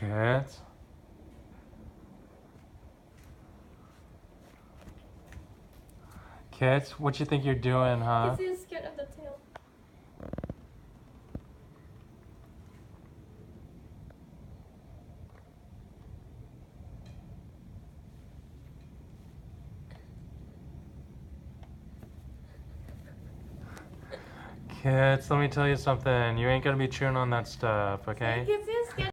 Kit? Kit, what you think you're doing, huh? He's scared of the tail. Kit, let me tell you something. You ain't gonna be chewing on that stuff, okay? He's scared.